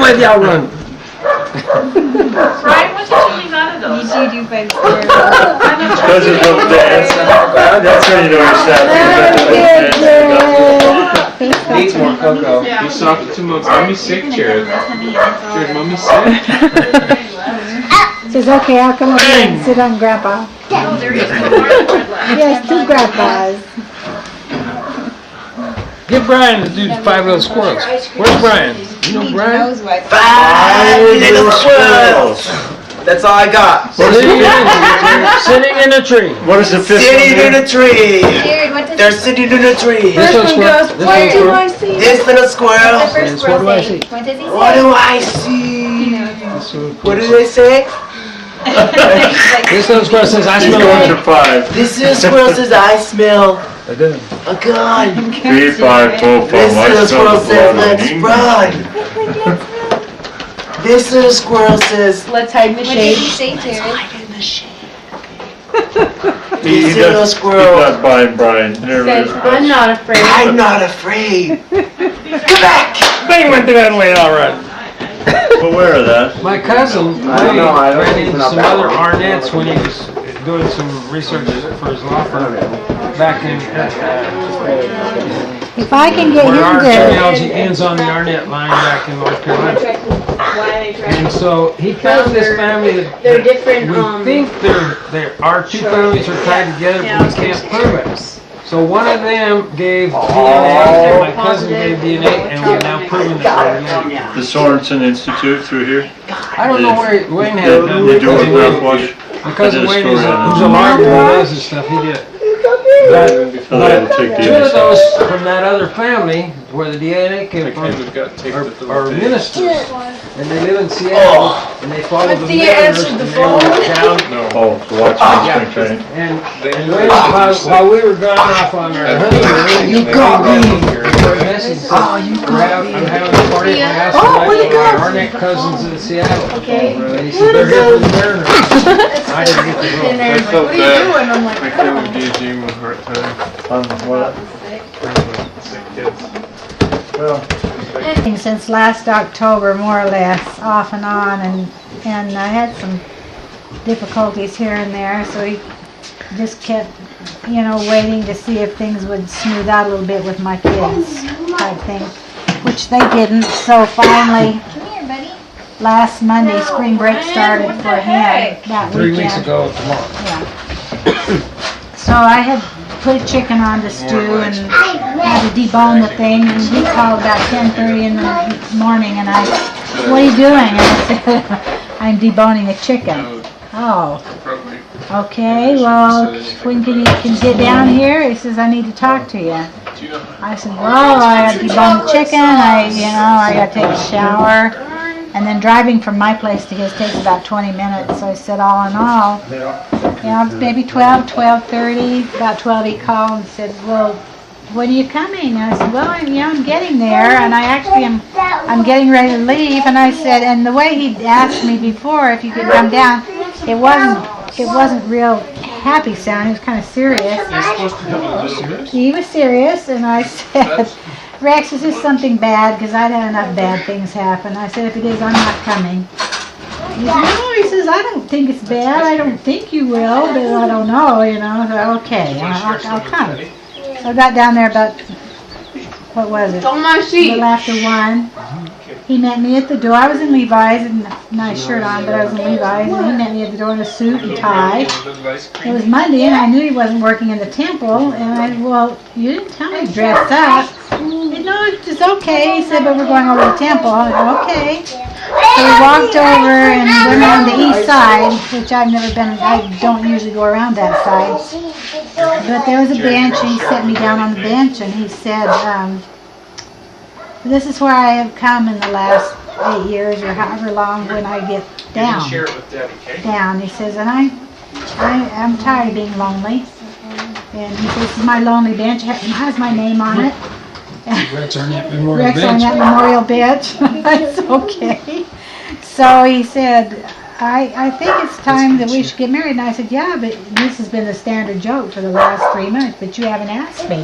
by the outrun. Brian, what did you leave out of those? You do by the square. Because of the dance. That's when you know you're sad. Needs more cocoa. You soft it to mommy's sick, Jared. Jared, mommy's sick. Says, okay, I'll come over here and sit on Grandpa. No, there is no more bread left. Yes, 2 Grandpas. Get Brian to do 5 little squirrels. Where's Brian? You know Brian? Knows what. 5 little squirrels. That's all I got. Sitting in a tree. What is the fifth Sitting in one? a tree. Jared, what does They're sitting in a tree. This little squirrel. This little squirrel. see? This little squirrel. The first What do I say? see? What does he say? What do I see? What do they say? This little squirrel says, I He's smell going orange. to 5. This little squirrel says, I smell I did. a gun. 3, 5, 4, 5. This little I squirrel smell the says, blood let's running. run. This little squirrel says, Let's hide in the shade. What did he say, Jared? in the shade. He This little does squirrel not buy Brian. Says, I'm not afraid. I'm not afraid. Come back. Bang went through that way, all right. Aware of that. My cousin I don't know, I don't ran think into it's some not other bad. Arnett's when he was doing some research for his law firm back in If I can get where our him to, genealogy ends on the Arnett line back in North Carolina. And so he found this family that They're different, we think our 2 families are tied together, but we can't prove it. So one of them gave DNA, and my cousin gave DNA, and we've now proven that they're related. The Sorensen Institute through here. I don't know where Wayne had it done. They do a mouthwash. My cousin I did a Wayne story is on who's that. a lawyer who does this stuff, he did. But So they had to take the 2 of inside. those from that other family, where the DNA came Like, from, hey, we've got to take the little are bit. ministers. And they live in Seattle, and they follow the you mariners, answered and the they were down. No. Oh, so watch the spring training. And Wayne, while we were gone off on our honeymoon, You got me. I'm having a party at my house tonight with my Arnett cousins in Seattle. Okay. And he said, they're here for the mariners. I didn't get to go. I felt bad. My kid was DJing with heart time. On what? Sick kids. Well, since last October, more or less, off and on, and I had some difficulties here and there, so he just kept, waiting to see if things would smooth out a little bit with my kids, type thing, which they didn't. So finally, Come here, buddy. last Monday, spring break started for him that 3 weekend. weeks ago tomorrow. Yeah. So I had put a chicken on to stew and had to debone the thing, and he called about 10:30 in the morning, and what are you doing? And I said, I'm deboning a chicken. Oh, Probably. okay, well, when can you get down here? He says, I need to talk to you. Do you know I said, well, I got to debone the chicken, I got to take a shower, and then driving from my place to his takes about 20 minutes, so I said, all in all, maybe 12:30, about 12 he called and said, well, when are you coming? And I said, well, I'm getting there, and I actually I'm getting ready to leave, and I said, and the way he'd asked me before if you could come down, it wasn't real happy sound, it was kind of serious. He was serious, and I said, Rex, is this something bad? Because I'd had enough bad things happen. I said, if it is, I'm not coming. He said, no, he says, I don't think it's bad. I don't think you will, but I don't know, So, okay, I'll come. So I got down there about, what was it? On my A little after 1. He met me at the door. I was in Levi's and a nice shirt on, but I was in Levi's, and he met me at the door in a suit and tie. It was Monday, and I knew he wasn't working in the temple, and I said, well, you didn't tell me to dress up. He said, no, it's just okay. He said, but we're going over to the temple. I said, okay. So we walked over and went on the east side, which I've never been, I don't usually go around that side. But there was a bench, and he set me down on the bench, and he said, this is where I have come in the last 8 years, or however long, when I get down. share it with Daddy, okay? Down, he says, and I'm tired of being lonely. And he says, this is my lonely bench, it has my name on it. Rex Arnett Memorial Rex Arnett Bench. Memorial Bench. That's okay. So he said, I think it's time that we should get married. And I said, yeah, but this has been the standard joke for the last 3 months, but you haven't asked me.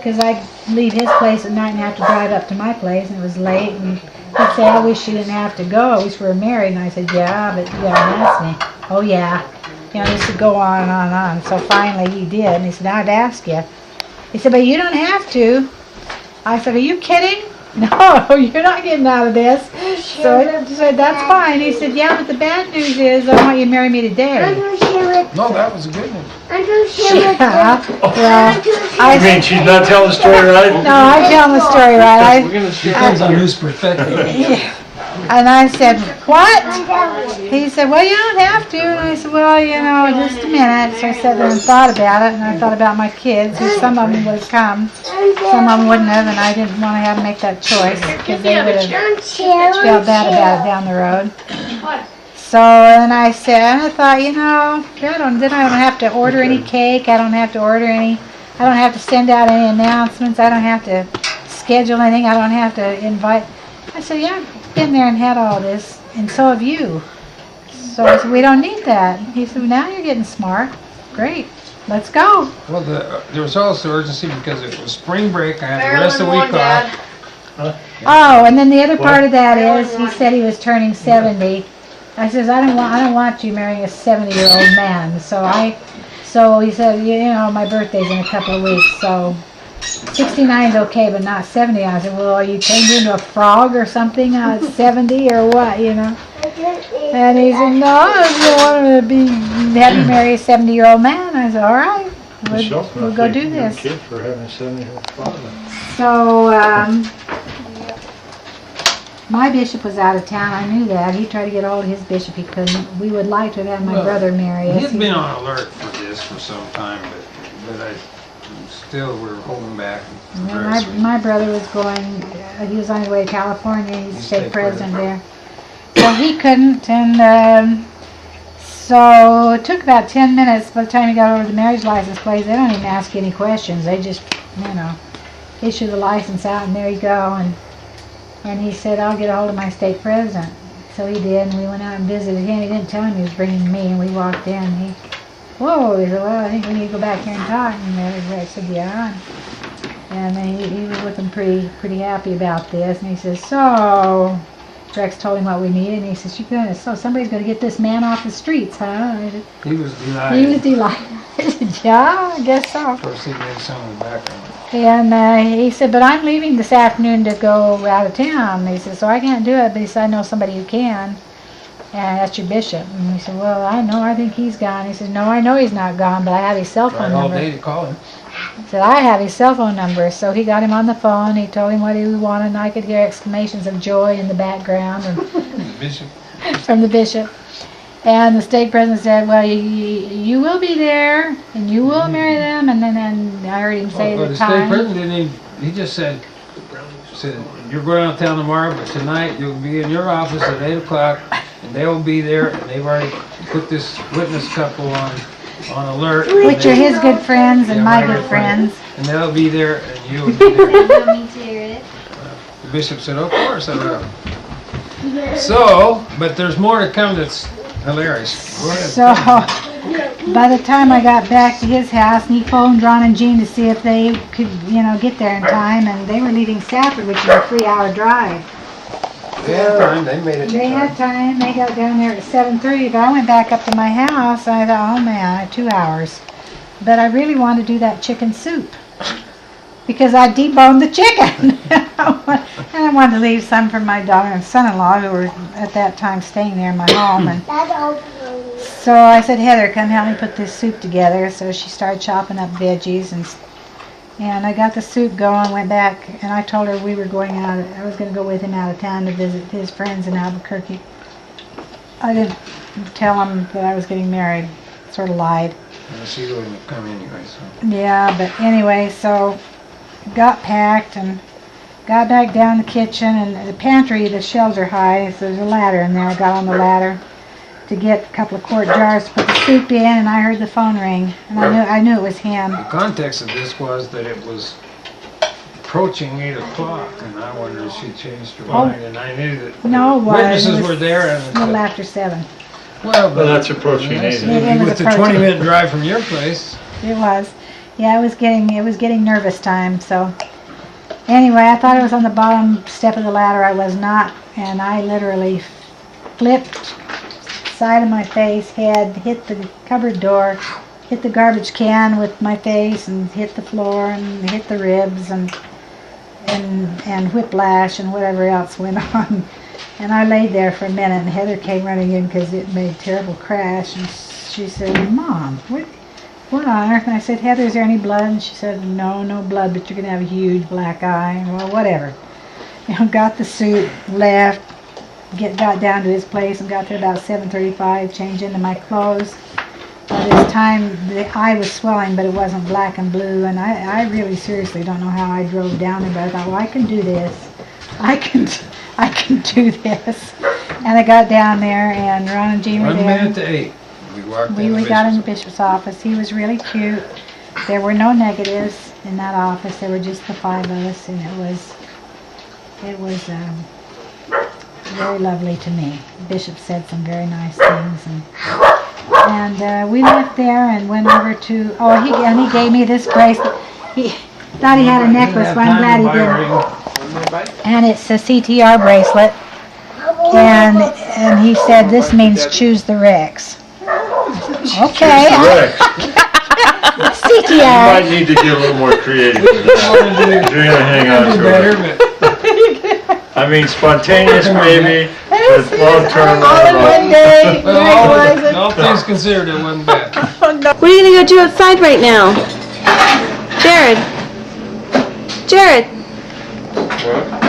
because I'd leave his place at night and have to drive up to my place, and it was late, and he'd say, I wish you didn't have to go, I wish we were married, and I said, yeah, but you gotta ask me. Oh yeah. You know, this would go on and on and on. So finally he did, and he said, I'd ask you. He said, but you don't have to. I said, are you kidding? No, you're not getting out of this. So I said, that's fine. He said, yeah, but the bad news is I want you to marry me today. No, that was a good one. Yeah, well, I mean, she's not telling the story right? no, I'm telling the story right. We're gonna share. Depends on whose perspective. And I said, what? He said, well, you don't have to. And I said, well, you know, just a minute. So I sat there and thought about it, and I thought about my kids, who some of them would have come, some of them wouldn't have, and I didn't want to have to make that choice, because they would have felt bad about it down the road. So then I said, and I thought, you know, then I don't have to order any cake, I don't have to order any, I don't have to send out any announcements, I don't have to schedule anything, I don't have to invite. I said, yeah, I've been there and had all this, and so have you. So I said, we don't need that. He said, well, now you're getting smart. Great, let's go. Well, there was also urgency because it was spring break. I had the rest of the week off. Oh, and then the other part of that is, he said he was turning 70. I says, I don't want you marrying a 70-year-old man. So he said, you know, my birthday's in a couple of weeks, so 69 is okay, but not 70. I said, well, are you changing into a frog or something at 70 or what, you know? And he said, no, I just want to have you marry a 70-year-old man. I said, all right, we'll go do this. Kid for having a 70-year-old father. So, my bishop was out of town. I knew that. He tried to get hold of his bishop. He couldn't. We would like to have had my brother marry us. He'd been on alert for this for some time, but I still we're holding back. My brother was going. He was on his way to California. He's state president there. So he couldn't, and so it took about 10 minutes. By the time he got over to the marriage license place, they don't even ask any questions. They just, you know, issue the license out, and there you go. And he said, I'll get a hold of my state president. So he did, and we went out and visited him. He didn't tell him he was bringing me, and we walked in. And he said, well, I think we need to go back here and talk. And Rex said, yeah. And then he was looking pretty happy about this. And he says, so Rex told him what we needed, and he says, so somebody's going to get this man off the streets, huh? He was delighted. He was delighted. I said, yeah, I guess so. Of course, he did some in the background. And he said, but I'm leaving this afternoon to go out of town. He said, so I can't do it, but he said, I know somebody who can, and that's your bishop. And he said, well, I think he's gone. He said, no, I know he's not gone, but I have his cell phone Tried all number. day to call him. He said, I have his cell phone number. So he got him on the phone. He told him what he wanted, and I could hear exclamations of joy in the background and The bishop. from the bishop. And the stake president said, well, you will be there, and you will marry them. And then I heard him say Well, the the state time. president didn't even, he just said, you're going out of town tomorrow, but tonight you'll be in your office at 8 o'clock, and they will be there, and they've already put this witness couple on alert. Which are his good friends and Yeah, my good friends. And they'll be there, and you'll be there. Want me to hear it? The bishop said, of course I will. So, but there's more to come that's hilarious. Go ahead. So, by the time I got back to his house, and he phoned Ron and Jean to see if they could, get there in time, and they were leaving Stafford, which is a 3-hour drive. They had time, they made it. They had time. They got down there at 7:30, but I went back up to my house, and I thought, oh man, I have 2 hours. But I really wanted to do that chicken soup, because I deboned the chicken. And I wanted to leave some for my daughter and son-in-law, who were at that time staying there in my home. And so I said, Heather, come help me put this soup together. So she started chopping up veggies, and I got the soup going, went back, and I told her we were going out. I was going to go with him out of town to visit his friends in Albuquerque. I didn't tell him that I was getting married. Sort of lied. She wouldn't have come anyway, so. Yeah, but anyway, so got packed and got back down the kitchen, and the pantry, the shelves are high, so there's a ladder in there. I got on the ladder to get a couple of quart jars to put the soup in, and I heard the phone ring, and I knew it was him. The context of this was that it was approaching 8 o'clock, and I wondered if she changed her mind, and I knew that No, it was. witnesses It was were there, a little and after 7. well, Well, that's approaching 8. It was with the approaching. 20-minute drive from your place. It was. Yeah, it was getting nervous time, so. Anyway, I thought I was on the bottom step of the ladder. I was not, and I literally flipped side of my face, head, hit the cupboard door, hit the garbage can with my face, and hit the floor, and hit the ribs, and whiplash, and whatever else went on. And I laid there for a minute, and Heather came running in because it made a terrible crash, and she said, "Mom, what on earth?" And I said, "Heather, is there any blood?" And she said, "No, no blood, but you're going to have a huge black eye." And well, whatever. You know, got the suit, left, got down to his place, and got there about 7:35, changed into my clothes. By this time, the eye was swelling, but it wasn't black and blue, and I really seriously don't know how I drove down there, but I thought, well, I can do this. I can do this. And I got down there, and Ron and Jean were 1 there. minute to 8. We walked in. We got in the bishop's office. He was really cute. There were no negatives in that office. There were just the 5 of us, and it was very lovely to me. The bishop said some very nice things, and we left there and went over to. He gave me this bracelet. He thought he had a necklace, but I'm glad he didn't. And it's a CTR bracelet, and he said this means choose the Rex. Okay. Correct. You CTR. might need to get a little more creative with that. If you're gonna hang on to Better, it. but I mean, spontaneous maybe, but long-term All in one day. well, all things considered, it wasn't bad. What are you gonna go do outside right now? Jared. What?